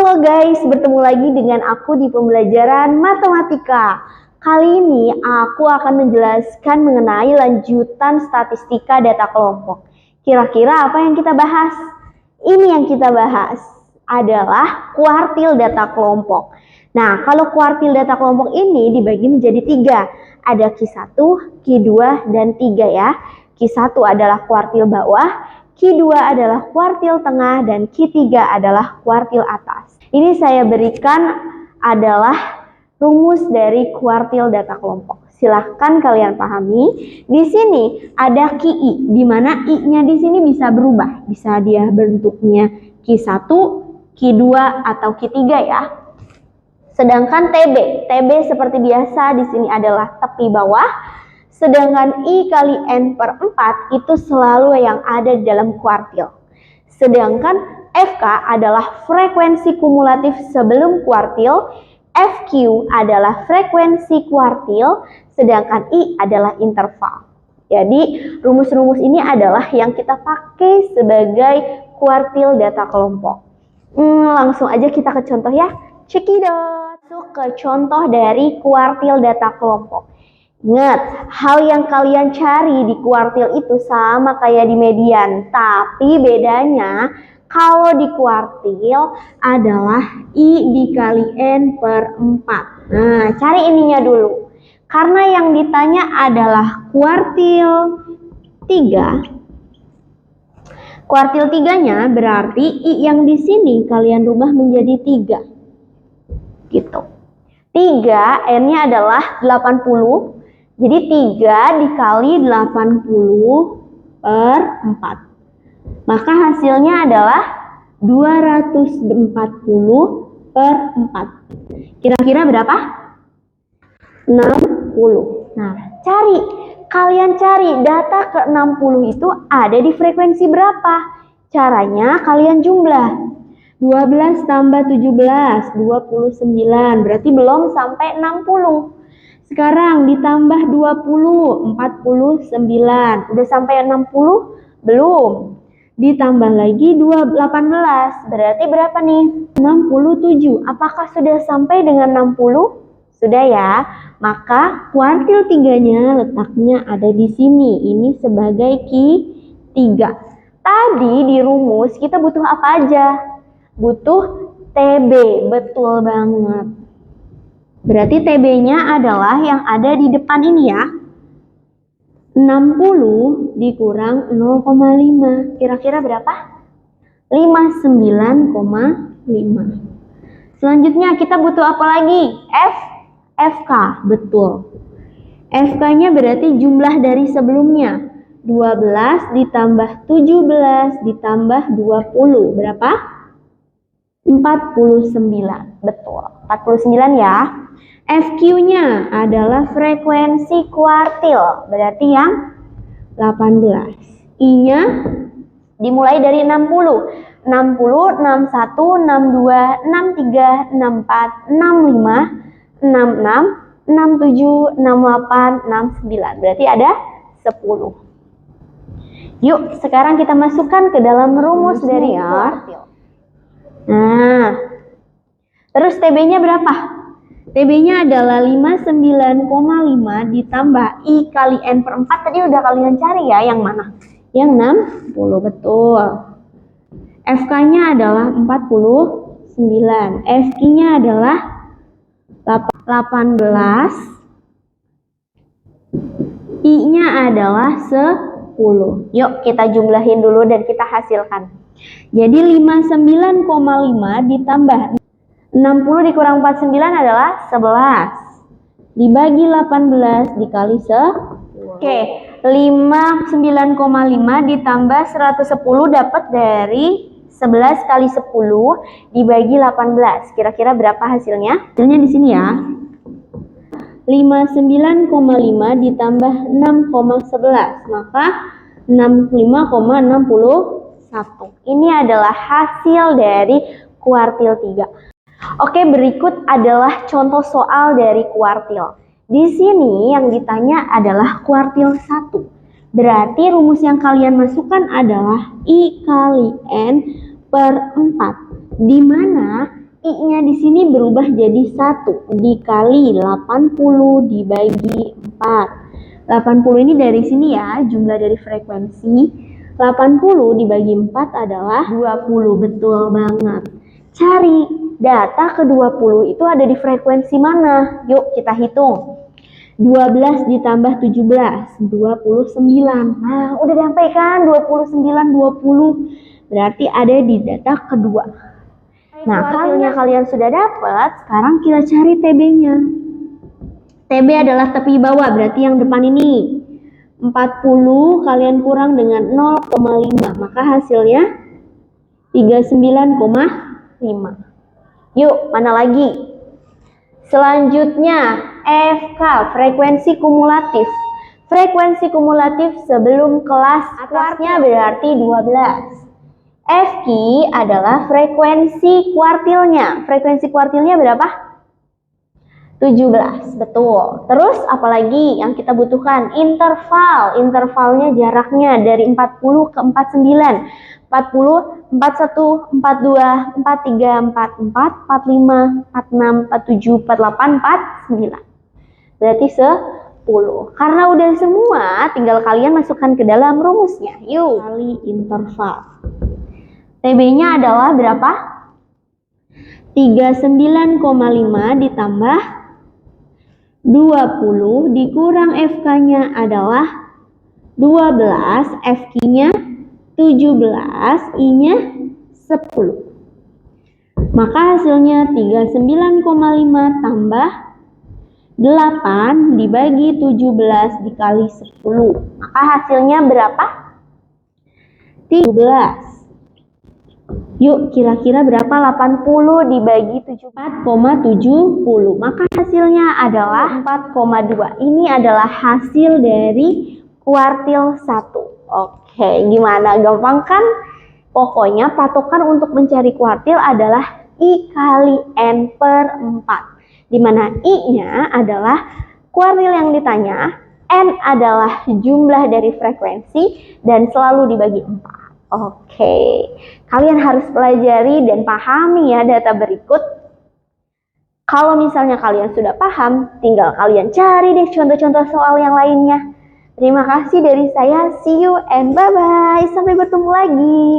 Halo guys, bertemu lagi dengan aku di pembelajaran matematika. Kali ini aku akan menjelaskan mengenai lanjutan statistika data kelompok. Kira-kira apa yang kita bahas? Ini yang kita bahas adalah kuartil data kelompok. Nah, kalau kuartil data kelompok ini dibagi menjadi 3. Ada Q1, Q2, dan 3 ya. Q1 adalah kuartil bawah, Q2 adalah kuartil tengah, dan Q3 adalah kuartil atas. Ini saya berikan adalah rumus dari kuartil data kelompok. Silahkan kalian pahami. Di sini ada QI, di mana I-nya di sini bisa berubah. Bisa dia bentuknya Q1, Q2, atau Q3 ya. Sedangkan TB seperti biasa di sini adalah tepi bawah. Sedangkan I kali N per 4 itu selalu yang ada di dalam kuartil. Sedangkan FK adalah frekuensi kumulatif sebelum kuartil, FQ adalah frekuensi kuartil, sedangkan I adalah interval. Jadi rumus-rumus ini adalah yang kita pakai sebagai kuartil data kelompok. Langsung aja kita ke contoh ya. Cekidot. Masuk ke contoh dari kuartil data kelompok. Ingat, hal yang kalian cari di kuartil itu sama kayak di median, tapi bedanya kalau di kuartil adalah I dikali N per 4. Nah, cari ininya dulu. Karena yang ditanya adalah kuartil 3. Kuartil 3-nya berarti I yang di sini kalian rubah menjadi 3. Gitu. 3, N-nya adalah 80. Jadi 3 dikali 80 per 4. Maka hasilnya adalah 240 per 4. Kira-kira berapa? 60. Nah, kalian cari data ke 60 itu ada di frekuensi berapa? Caranya kalian jumlah. 12 tambah 17, 29. Berarti belum sampai 60. Sekarang ditambah 20, 49. Udah sampai 60? Belum. Ditambah lagi 18. Berarti berapa nih? 67. Apakah sudah sampai dengan 60? Sudah ya. Maka kuartil 3-nya letaknya ada di sini. Ini sebagai Q3. Tadi di rumus kita butuh apa aja? Butuh TB. Betul banget. Berarti TB-nya adalah yang ada di depan ini ya. 60 dikurang 0,5. Kira-kira berapa? 59,5. Selanjutnya kita butuh apa lagi? FK. Betul. FK-nya berarti jumlah dari sebelumnya. 12 ditambah 17 ditambah 20. Berapa? 49. Betul. 49 ya. FQ-nya adalah frekuensi kuartil, berarti yang 18. I-nya dimulai dari 60. 60, 61, 62, 63, 64, 65, 66, 67, 68, 69. Berarti ada 10. Yuk, sekarang kita masukkan ke dalam rumus dari kuartil. Nah, terus TB-nya berapa? TB-nya adalah 59,5 ditambah I kali N per 4. Tadi udah kalian cari ya, yang mana? Yang 60, betul. FK-nya adalah 49. FQ-nya adalah 18. I-nya adalah 10. Yuk kita jumlahin dulu dan kita hasilkan. Jadi 59,5 ditambah 60 dikurang 49 adalah 11. Dibagi 18 dikali 10. Oke, 59,5 ditambah 110 dapat dari 11 kali 10 dibagi 18. Kira-kira berapa hasilnya? Hasilnya di sini ya. 59,5 ditambah 6,11. Maka 65,61. Ini adalah hasil dari kuartil 3. Oke, berikut adalah contoh soal dari kuartil. Di sini yang ditanya adalah kuartil 1. Berarti rumus yang kalian masukkan adalah I kali N per 4. Di mana I-nya di sini berubah jadi 1 dikali 80 dibagi 4. 80 ini dari sini ya, jumlah dari frekuensi. 80 dibagi 4 adalah 20, betul banget. Cari data ke-20 itu ada di frekuensi mana? Yuk kita hitung. 12 ditambah 17, 29. Nah, udah sampai kan 29, 20. Berarti ada di data kedua. Nah, kuartilnya kalian sudah dapat, sekarang kita cari TB-nya. TB adalah tepi bawah, berarti yang depan ini. 40 kalian kurang dengan 0,5, maka hasilnya 39,5. Yuk, mana lagi? Selanjutnya, FK, frekuensi kumulatif. Frekuensi kumulatif sebelum kelas atasnya berarti 12. FQ adalah frekuensi kuartilnya. Frekuensi kuartilnya berapa? 17, betul. Terus apalagi yang kita butuhkan? Interval. Intervalnya jaraknya dari 40 ke 49. 40, 41, 42, 43, 44, 45, 46, 47, 48, 49. Berarti 10. Karena udah semua, tinggal kalian masukkan ke dalam rumusnya. Yuk, kali interval. TB-nya adalah berapa? 39,5 ditambah 20 dikurang FK-nya adalah 12, FQ-nya 17, I-nya 10. Maka hasilnya 39,5 tambah 8 dibagi 17 dikali 10. Maka hasilnya berapa? 13. Yuk, kira-kira berapa 80 dibagi 74,70? Maka hasilnya adalah 4,2. Ini adalah hasil dari kuartil 1. Oke, gimana? Gampang kan? Pokoknya patokan untuk mencari kuartil adalah I kali N per 4. Dimana I-nya adalah kuartil yang ditanya, N adalah jumlah dari frekuensi, dan selalu dibagi 4. Oke, kalian harus pelajari dan pahami ya data berikut. Kalau misalnya kalian sudah paham, tinggal kalian cari deh contoh-contoh soal yang lainnya. Terima kasih dari saya, see you and bye-bye. Sampai bertemu lagi.